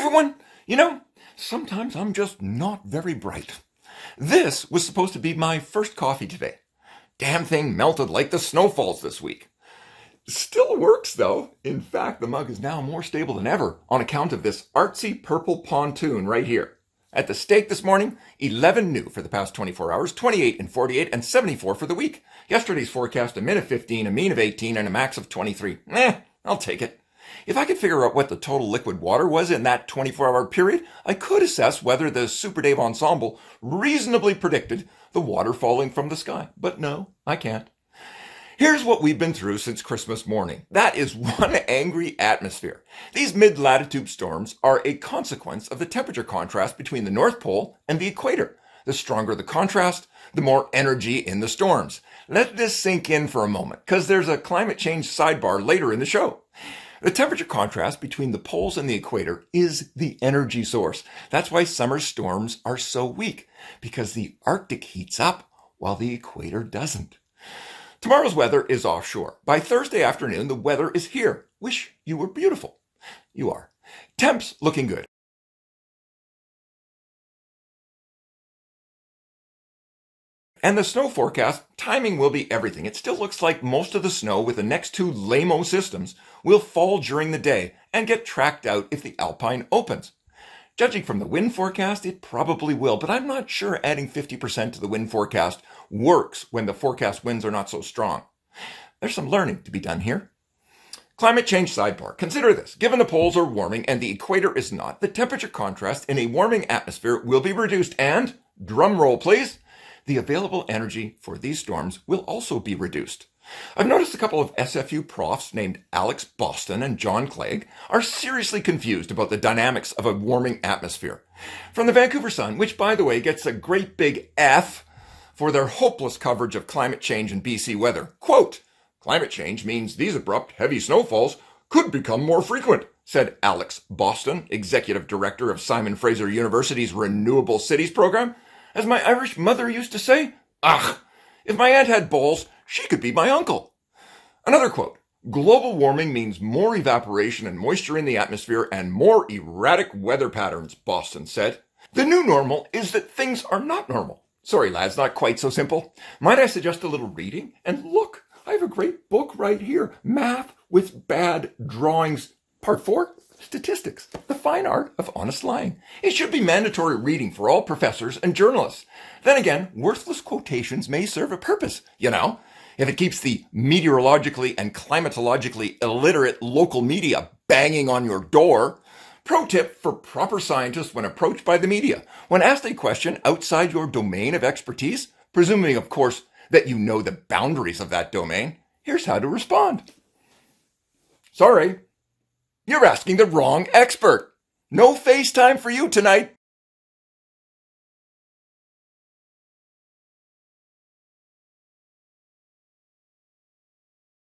everyone. Sometimes I'm just not very bright. This was supposed to be my first coffee today. Damn thing melted like the snowfalls this week. Still works though. In fact, the mug is now more stable than ever on account of this artsy purple pontoon right here. At the stake this morning, 11 new for the past 24 hours, 28 and 48 and 74 for the week. Yesterday's forecast a min of 15, a mean of 18, and a max of 23. I'll take it. If I could figure out what the total liquid water was in that 24-hour period, I could assess whether the Super Dave ensemble reasonably predicted the water falling from the sky. But no, I can't. Here's what we've been through since Christmas morning. That is one angry atmosphere. These mid-latitude storms are a consequence of the temperature contrast between the North Pole and the equator. The stronger the contrast, the more energy in the storms. Let this sink in for a moment, because there's a climate change sidebar later in the show. The temperature contrast between the poles and the equator is the energy source. That's why summer storms are so weak, because the Arctic heats up while the equator doesn't. Tomorrow's weather is offshore. By Thursday afternoon, the weather is here. Wish you were beautiful. You are. Temps looking good. And the snow forecast, timing will be everything. It still looks like most of the snow with the next two lame-o systems will fall during the day and get tracked out if the Alpine opens. Judging from the wind forecast, it probably will, but I'm not sure adding 50% to the wind forecast works when the forecast winds are not so strong. There's some learning to be done here. Climate change sidebar. Consider this. Given the poles are warming and the equator is not, the temperature contrast in a warming atmosphere will be reduced and, drum roll please, the available energy for these storms will also be reduced. I've noticed a couple of SFU profs named Alex Boston and John Clegg are seriously confused about the dynamics of a warming atmosphere. From the Vancouver Sun, which by the way gets a great big F for their hopeless coverage of climate change and BC weather. Quote, "Climate change means these abrupt, heavy snowfalls could become more frequent," said Alex Boston, executive director of Simon Fraser University's Renewable Cities program. As my Irish mother used to say, if my aunt had balls, she could be my uncle. Another quote, "Global warming means more evaporation and moisture in the atmosphere and more erratic weather patterns," Boston said. The new normal is that things are not normal. Sorry, lads, not quite so simple. Might I suggest a little reading? And look, I have a great book right here, Math with Bad Drawings, Part 4, Statistics, the Fine Art of Honest Lying. It should be mandatory reading for all professors and journalists. Then again, worthless quotations may serve a purpose, if it keeps the meteorologically and climatologically illiterate local media banging on your door. Pro tip for proper scientists when approached by the media. When asked a question outside your domain of expertise, presuming, of course, that you know the boundaries of that domain, here's how to respond. Sorry, you're asking the wrong expert. No FaceTime for you tonight.